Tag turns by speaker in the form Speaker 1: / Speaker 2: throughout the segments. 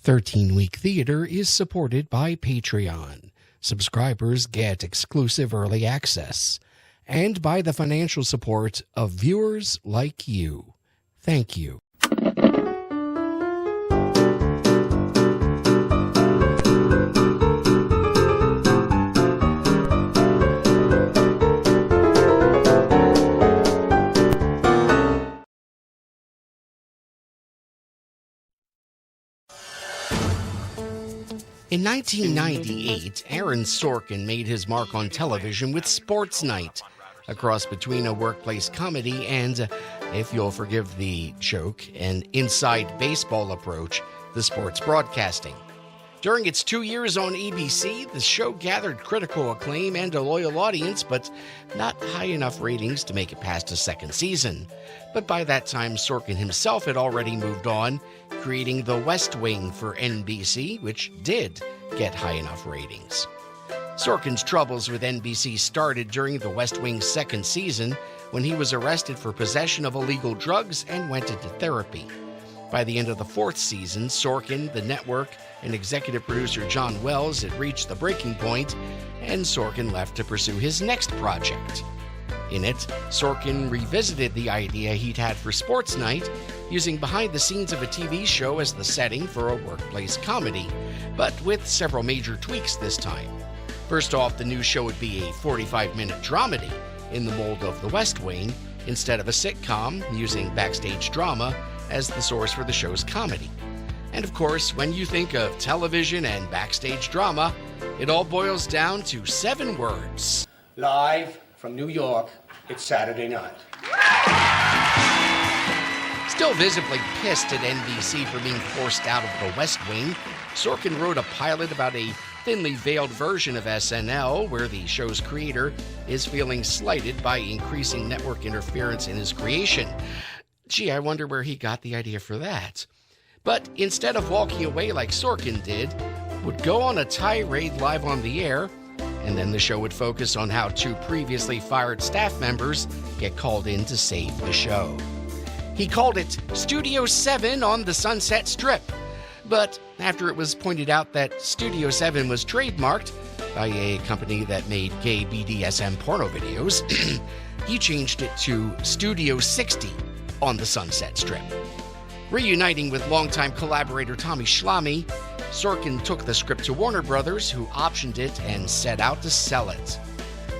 Speaker 1: 13-Week Theater is supported by Patreon. Subscribers get exclusive early access, and by the financial support of viewers like you. Thank you. In 1998, Aaron Sorkin made his mark on television with Sports Night, a cross between a workplace comedy and, if you'll forgive the joke, an inside baseball approach to sports broadcasting. During its 2 years on ABC, the show gathered critical acclaim and a loyal audience, but not high enough ratings to make it past a second season. But by that time, Sorkin himself had already moved on, creating The West Wing for NBC, which did get high enough ratings. Sorkin's troubles with NBC started during The West Wing's second season, when he was arrested for possession of illegal drugs and went into therapy. By the end of the fourth season, Sorkin, the network, and executive producer John Wells had reached the breaking point, and Sorkin left to pursue his next project. In it, Sorkin revisited the idea he'd had for Sports Night, using behind the scenes of a TV show as the setting for a workplace comedy, but with several major tweaks this time. First off, the new show would be a 45-minute dramedy in the mold of The West Wing, instead of a sitcom, using backstage drama as the source for the show's comedy. And of course, when you think of television and backstage drama, it all boils down to 7 words.
Speaker 2: Live from New York, it's Saturday night.
Speaker 1: Still visibly pissed at NBC for being forced out of The West Wing, Sorkin wrote a pilot about a thinly veiled version of SNL, where the show's creator is feeling slighted by increasing network interference in his creation. Gee, I wonder where he got the idea for that. But instead of walking away like Sorkin did, would go on a tirade live on the air, and then the show would focus on how 2 previously fired staff members get called in to save the show. He called it Studio 7 on the Sunset Strip, but after it was pointed out that Studio 7 was trademarked by a company that made gay BDSM porno videos, he changed it to Studio 60 on the Sunset Strip. Reuniting with longtime collaborator Tommy Schlamme, Sorkin took the script to Warner Brothers, who optioned it and set out to sell it.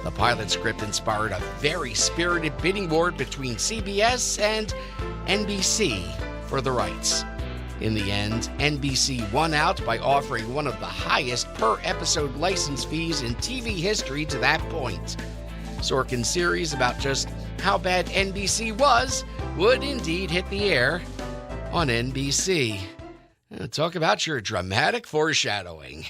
Speaker 1: The pilot script inspired a very spirited bidding war between CBS and NBC for the rights. In the end, NBC won out by offering one of the highest per-episode license fees in TV history to that point. Sorkin's series about just how bad NBC was would indeed hit the air on NBC. Talk about your dramatic foreshadowing.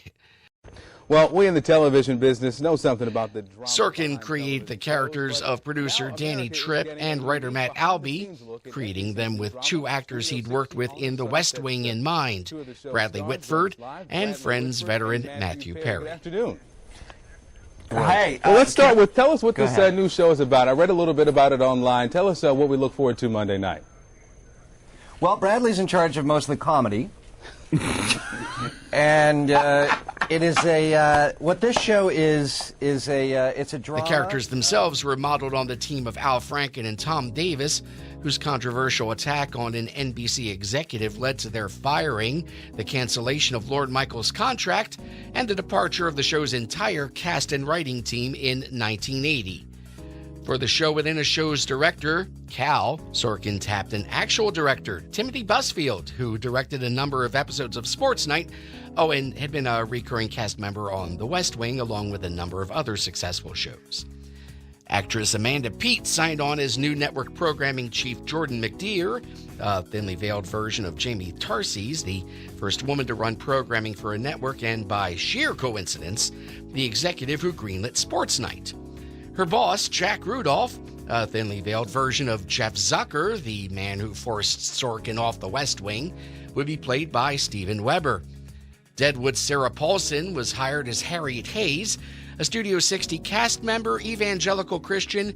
Speaker 3: Well, we in the television business know something about the drama.
Speaker 1: Sorkin created the characters of producer Danny Tripp and writer Matt Albee, creating them with 2 actors he'd worked with in The West Wing in mind, Bradley Whitford and Friends veteran Matthew Perry.
Speaker 3: Good afternoon.
Speaker 4: Hey,
Speaker 3: well, let's start with, tell us what this new show is about. I read a little bit about it online. Tell us what we look forward to Monday night.
Speaker 4: Well, Bradley's in charge of most of the comedy. And it is what this show is it's a drama.
Speaker 1: The characters themselves were modeled on the team of Al Franken and Tom Davis, whose controversial attack on an NBC executive led to their firing, the cancellation of Lord Michael's contract, and the departure of the show's entire cast and writing team in 1980. For the show within a show's director, Cal, Sorkin tapped an actual director, Timothy Busfield, who directed a number of episodes of Sports Night, and had been a recurring cast member on The West Wing, along with a number of other successful shows. Actress Amanda Peet signed on as new network programming chief Jordan McDeere, a thinly veiled version of Jamie Tarses, the first woman to run programming for a network, and by sheer coincidence, the executive who greenlit Sports Night. Her boss, Jack Rudolph, a thinly veiled version of Jeff Zucker, the man who forced Sorkin off The West Wing, would be played by Steven Weber. Deadwood's Sarah Paulson was hired as Harriet Hayes, a Studio 60 cast member, evangelical Christian,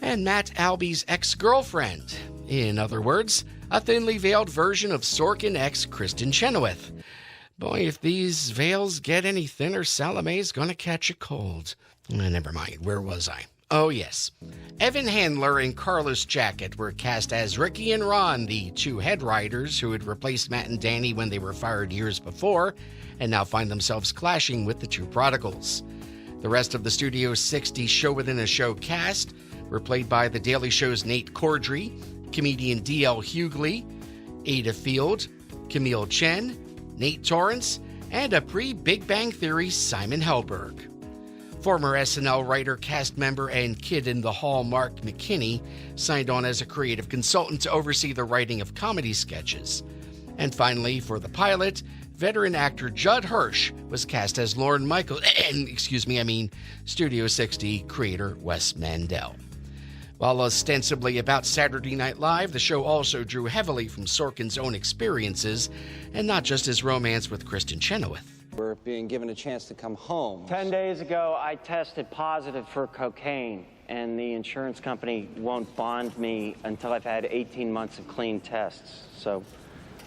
Speaker 1: and Matt Albee's ex-girlfriend. In other words, a thinly veiled version of Sorkin ex Kristen Chenoweth. Boy, if these veils get any thinner, Salome's gonna catch a cold. Never mind, where was I? Oh, yes. Evan Handler and Carlos Jacket were cast as Ricky and Ron, the two head writers who had replaced Matt and Danny when they were fired years before, and now find themselves clashing with the two prodigals. The rest of the Studio 60 show-within-a-show cast were played by The Daily Show's Nate Cordry, comedian D.L. Hughley, Ada Field, Camille Chen, Nate Torrance, and a pre-Big Bang Theory Simon Helberg. Former SNL writer, cast member, and kid in the hall Mark McKinney signed on as a creative consultant to oversee the writing of comedy sketches. And finally, for the pilot, veteran actor Judd Hirsch was cast as Lorne Michaels, Studio 60 creator Wes Mandel. While ostensibly about Saturday Night Live, the show also drew heavily from Sorkin's own experiences, and not just his romance with Kristen Chenoweth.
Speaker 5: We're being given a chance to come home.
Speaker 6: 10 days ago, I tested positive for cocaine, and the insurance company won't bond me until I've had 18 months of clean tests. So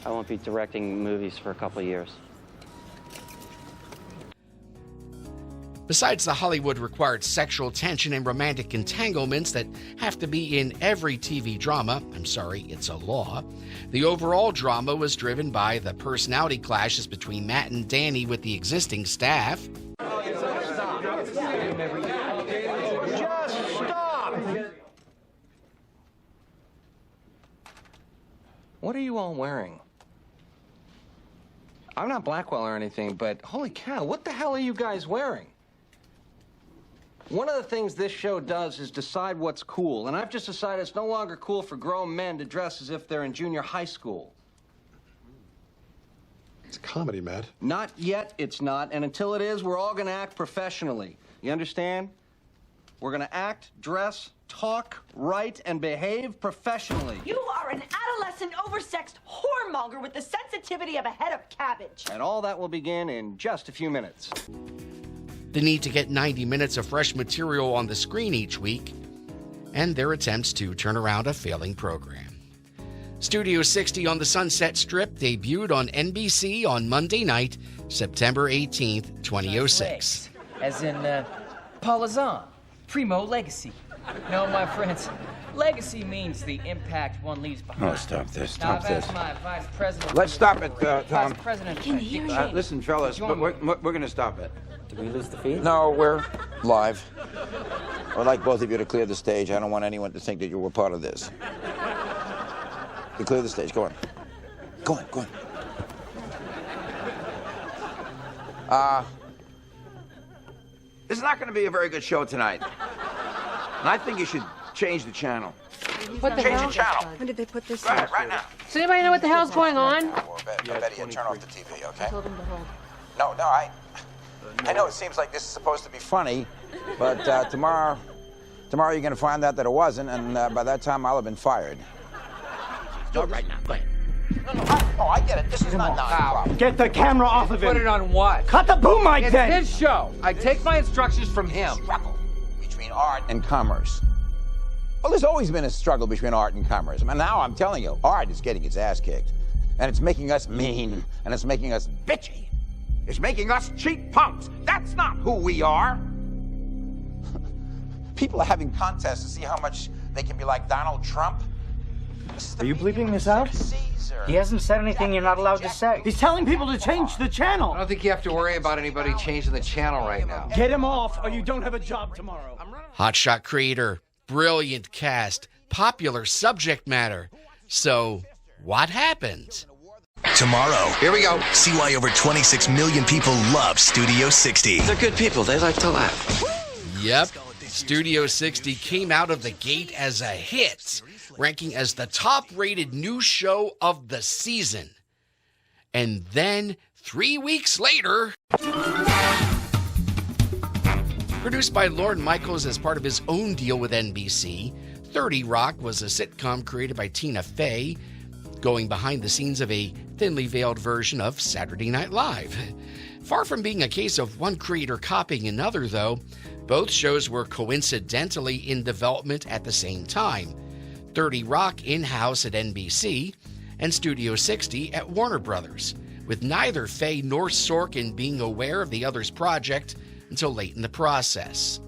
Speaker 6: I won't be directing movies for a couple of years.
Speaker 1: Besides the Hollywood-required sexual tension and romantic entanglements that have to be in every TV drama, it's a law, the overall drama was driven by the personality clashes between Matt and Danny with the existing staff.
Speaker 5: Just stop! What are you all wearing? I'm not Blackwell or anything, but holy cow, what the hell are you guys wearing? One of the things this show does is decide what's cool, and I've just decided it's no longer cool for grown men to dress as if they're in junior high school.
Speaker 7: It's a comedy, Matt.
Speaker 5: Not yet, it's not, and until it is, we're all gonna act professionally. You understand? We're gonna act, dress, talk, write, and behave professionally.
Speaker 8: You are an adolescent, oversexed whoremonger with the sensitivity of a head of cabbage.
Speaker 5: And all that will begin in just a few minutes.
Speaker 1: The need to get 90 minutes of fresh material on the screen each week, and their attempts to turn around a failing program. Studio 60 on the Sunset Strip debuted on NBC on Monday night, September 18th, 2006.
Speaker 9: As in, Paulazan, Primo Legacy. No, my friends, legacy means the impact one leaves behind.
Speaker 10: Oh, stop this,
Speaker 9: Now,
Speaker 10: stop
Speaker 9: I've
Speaker 10: this.
Speaker 9: asked my vice president...
Speaker 10: Let's stop it, Tom.
Speaker 9: Vice President...
Speaker 8: Can you hear me?
Speaker 10: Listen, fellas, we're going to stop it.
Speaker 9: Did we lose the feed?
Speaker 10: No, we're live. I'd like both of you to clear the stage. I don't want anyone to think that you were part of this. You clear the stage. Go on. Go on, go on. This is not going to be a very good show tonight. And I think you should change the channel.
Speaker 11: What the
Speaker 10: Change
Speaker 11: hell?
Speaker 10: the channel.
Speaker 11: When did they put this
Speaker 10: Go ahead, right now.
Speaker 11: Does anybody know what the hell's going on?
Speaker 10: Or Betty, turn off the TV, okay?
Speaker 11: I told them to hold.
Speaker 10: No, I know it seems like this is supposed to be funny, but tomorrow you're going to find out that it wasn't, and by that time I'll have been fired. Do it right now. Go ahead. No, I get it. This is not a problem.
Speaker 6: Get the camera off of him.
Speaker 9: Put it on what?
Speaker 6: Cut the boom mic
Speaker 9: It's
Speaker 6: then.
Speaker 9: his show. I take my instructions from him.
Speaker 10: Struggle between art and commerce. Well, there's always been a struggle between art and commerce. I mean, now I'm telling you, art is getting its ass kicked, and it's making us mean, and it's making us bitchy. It's making us cheap punks. That's not who we are. People are having contests to see how much they can be like Donald Trump.
Speaker 6: Are you bleeping this out?
Speaker 10: Caesar.
Speaker 6: He hasn't said anything you're not allowed to say. He's telling people to change the channel.
Speaker 9: I don't think you have to worry about anybody changing the channel right now.
Speaker 6: Get him off, or you don't have a job tomorrow.
Speaker 1: Hotshot creator, brilliant cast, popular subject matter. So, what happened?
Speaker 12: Tomorrow, here we go. See why over 26 million people love Studio 60.
Speaker 5: They're good people. They like to laugh.
Speaker 1: Yep, Studio 60 came out of the gate as a hit, ranking as the top-rated new show of the season. And then, 3 weeks later... Produced by Lorne Michaels as part of his own deal with NBC, 30 Rock was a sitcom created by Tina Fey, going behind the scenes of a thinly veiled version of Saturday Night Live. Far from being a case of one creator copying another, though, both shows were coincidentally in development at the same time. 30 Rock in-house at NBC and Studio 60 at Warner Brothers, with neither Faye nor Sorkin being aware of the other's project until late in the process.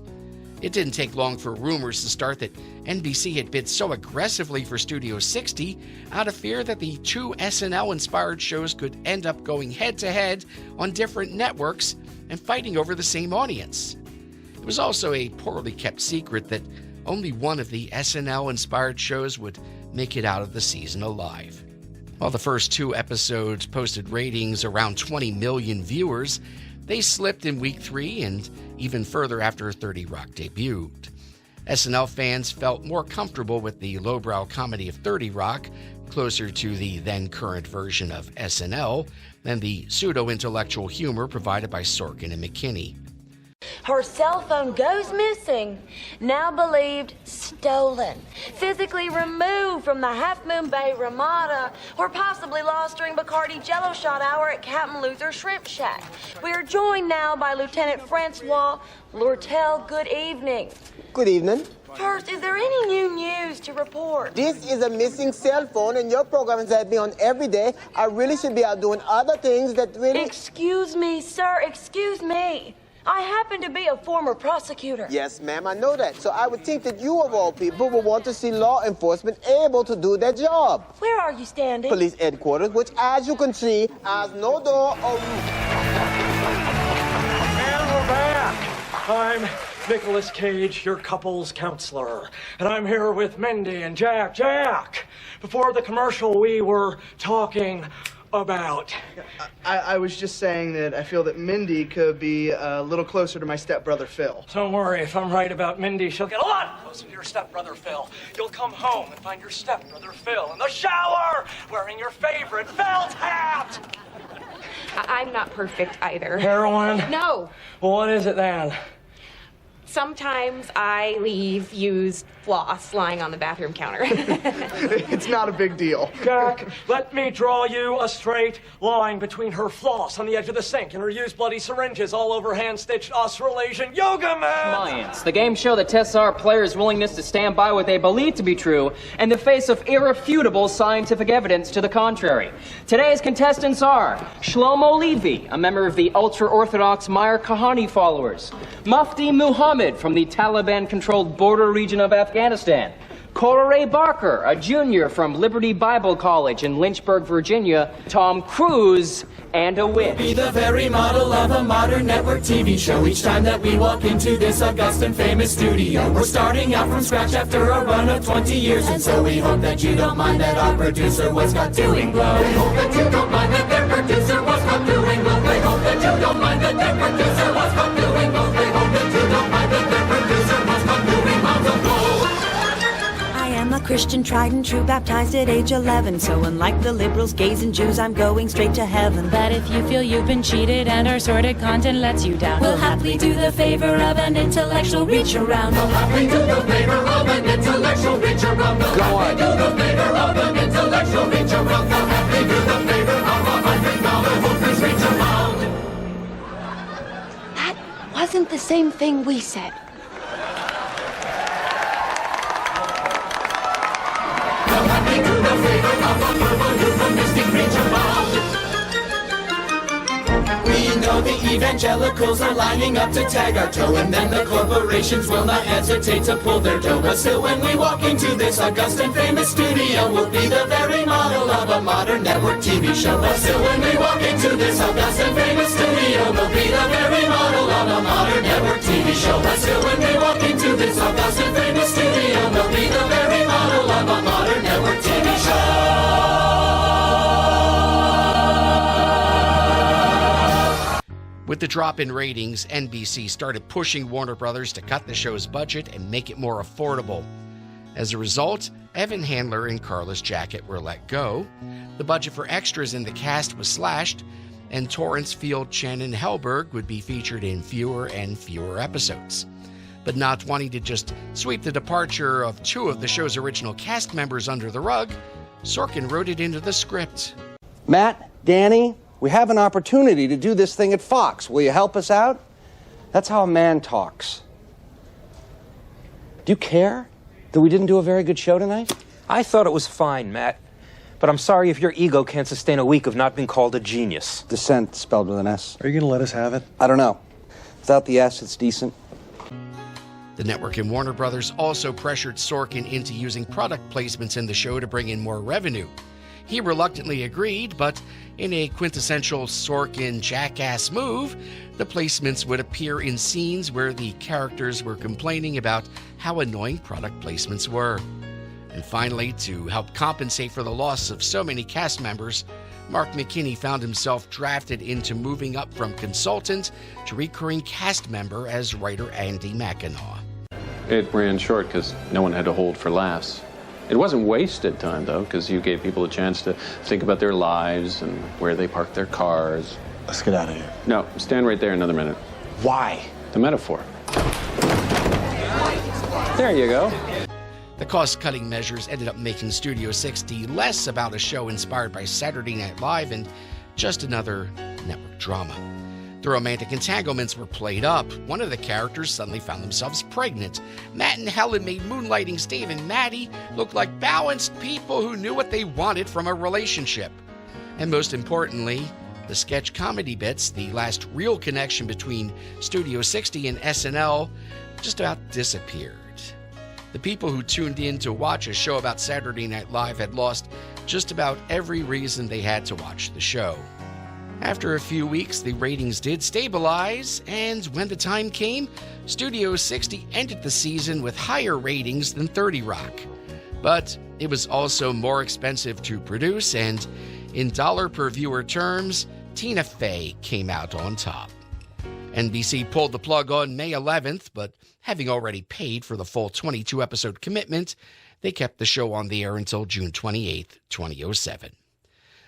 Speaker 1: It didn't take long for rumors to start that NBC had bid so aggressively for Studio 60 out of fear that the two SNL-inspired shows could end up going head-to-head on different networks and fighting over the same audience. It was also a poorly kept secret that only one of the SNL-inspired shows would make it out of the season alive. While the first two episodes posted ratings around 20 million viewers, they slipped in week 3 and even further after 30 Rock debuted. SNL fans felt more comfortable with the lowbrow comedy of 30 Rock, closer to the then-current version of SNL, than the pseudo-intellectual humor provided by Sorkin and McKinney.
Speaker 7: Her cell phone goes missing, now believed stolen, physically removed from the Half Moon Bay Ramada, or possibly lost during Bacardi Jello shot hour at Captain Luther's Shrimp Shack. We are joined now by Lieutenant Francois Lortel. Good evening.
Speaker 13: Good evening.
Speaker 7: First, is there any new news to report?
Speaker 13: This is a missing cell phone, and your program has had me on every day. I really should be out doing other things that really...
Speaker 7: Excuse me, sir, excuse me. I happen to be a former prosecutor.
Speaker 13: Yes, ma'am, I know that. So I would think that you, of all people, would want to see law enforcement able to do their job.
Speaker 7: Where are you standing?
Speaker 13: Police headquarters, which, as you can see, has no door or roof.
Speaker 14: And we're back. I'm Nicolas Cage, your couples counselor. And I'm here with Mindy and Jack. Jack! Before the commercial, we were talking about...
Speaker 15: I was just saying that I feel that Mindy could be a little closer to my stepbrother Phil.
Speaker 14: Don't worry, if I'm right about Mindy, she'll get a lot closer to your stepbrother Phil. You'll come home and find your stepbrother Phil in the shower, wearing your favorite felt hat!
Speaker 16: I'm not perfect either.
Speaker 14: Heroin?
Speaker 16: No.
Speaker 14: Well, what is it then?
Speaker 16: Sometimes I leave used floss lying on the bathroom counter.
Speaker 15: It's not a big deal.
Speaker 14: Jack, let me draw you a straight line between her floss on the edge of the sink and her used bloody syringes all over hand-stitched Australasian yoga mats.
Speaker 9: Science, the game show that tests our players' willingness to stand by what they believe to be true in the face of irrefutable scientific evidence to the contrary. Today's contestants are Shlomo Levi, a member of the ultra-Orthodox Meir Kahane followers, Mufti Muhammad from the Taliban-controlled border region of Afghanistan, Cora Ray Barker, a junior from Liberty Bible College in Lynchburg, Virginia, Tom Cruise, and a witch.
Speaker 17: Be the very model of a modern network TV show. Each time that we walk into this august and famous studio, we're starting out from scratch after a run of 20 years. And so we hope that you don't mind that our producer was caught doing blow. We hope that you don't mind that their producer was caught doing blow. We hope that you don't mind that their producer was caught doing blow. We hope that you don't mind that their producer was caught doing mounds of blow.
Speaker 18: I'm a Christian, tried and true, baptized at age 11. So unlike the liberals, gays, and Jews, I'm going straight to heaven.
Speaker 19: But if you feel you've been cheated and our sordid content lets you down,
Speaker 18: we'll happily do the favor of an intellectual reach around.
Speaker 17: We'll happily do the favor of an intellectual reach around. We'll happily do the favor of an intellectual reach around. We'll happily do the favor of $100 hookers reach around.
Speaker 7: That wasn't the same thing we said.
Speaker 17: We know the evangelicals are lining up to tag our toe, and then the corporations will not hesitate to pull their dough. But still, when we walk into this august and famous studio, we'll be the very model of a modern network TV show. But still, when we walk into this august and famous studio, we'll be the very model of a modern network TV show. But still, when we walk into this august and famous studio, we'll be the very model of a modern network TV show.
Speaker 1: With the drop in ratings, NBC started pushing Warner Brothers to cut the show's budget and make it more affordable. As a result, Evan Handler and Carlos Jacket were let go, the budget for extras in the cast was slashed, and Torrance Field Shannon Helberg would be featured in fewer and fewer episodes. But not wanting to just sweep the departure of two of the show's original cast members under the rug, Sorkin wrote it into the script.
Speaker 5: Matt, Danny, we have an opportunity to do this thing at Fox. Will you help us out? That's how a man talks. Do you care that we didn't do a very good show tonight?
Speaker 20: I thought it was fine, Matt. But I'm sorry if your ego can't sustain a week of not being called a genius.
Speaker 4: Descent spelled with an S.
Speaker 21: Are you going to let us have it?
Speaker 4: I don't know. Without the S, it's decent.
Speaker 1: The network and Warner Brothers also pressured Sorkin into using product placements in the show to bring in more revenue. He reluctantly agreed, but in a quintessential Sorkin jackass move, the placements would appear in scenes where the characters were complaining about how annoying product placements were. And finally, to help compensate for the loss of so many cast members, Mark McKinney found himself drafted into moving up from consultant to recurring cast member as writer Andy Mackinaw.
Speaker 22: It ran short because no one had to hold for laughs. It wasn't wasted time, though, because you gave people a chance to think about their lives and where they park their cars.
Speaker 21: Let's get out of here.
Speaker 22: No, stand right there another minute.
Speaker 21: Why?
Speaker 22: The metaphor. There you go.
Speaker 1: The cost-cutting measures ended up making Studio 60 less about a show inspired by Saturday Night Live and just another network drama. The romantic entanglements were played up. One of the characters suddenly found themselves pregnant. Matt and Helen made moonlighting Steve and Maddie look like balanced people who knew what they wanted from a relationship. And most importantly, the sketch comedy bits, the last real connection between Studio 60 and SNL, just about disappeared. The people who tuned in to watch a show about Saturday Night Live had lost just about every reason they had to watch the show. After a few weeks, the ratings did stabilize, and when the time came, Studio 60 ended the season with higher ratings than 30 Rock. But it was also more expensive to produce, and in dollar-per-viewer terms, Tina Fey came out on top. NBC pulled the plug on May 11th, but having already paid for the full 22-episode commitment, they kept the show on the air until June 28th, 2007.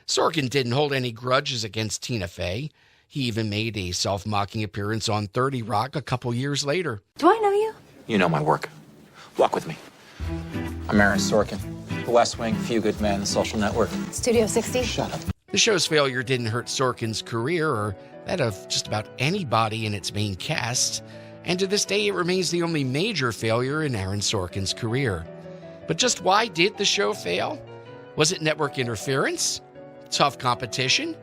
Speaker 1: Sorkin didn't hold any grudges against Tina Fey. He even made a self-mocking appearance on 30 Rock a couple years later.
Speaker 23: Do I know you?
Speaker 24: You know my work. Walk with me. I'm Aaron Sorkin. The West Wing, Few Good Men, The Social Network.
Speaker 23: Studio 60?
Speaker 24: Shut up.
Speaker 1: The show's failure didn't hurt Sorkin's career or that of just about anybody in its main cast, and to this day it remains the only major failure in Aaron Sorkin's career. But just why did the show fail? Was it network interference? Tough competition?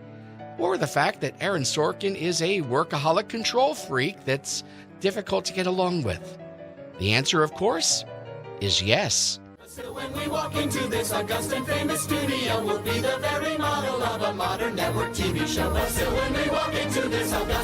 Speaker 1: Or the fact that Aaron Sorkin is a workaholic control freak that's difficult to get along with? The answer, of course, is yes.
Speaker 17: So when we walk into this august and famous studio, we'll be the very model of a modern network TV show. So when we walk into this august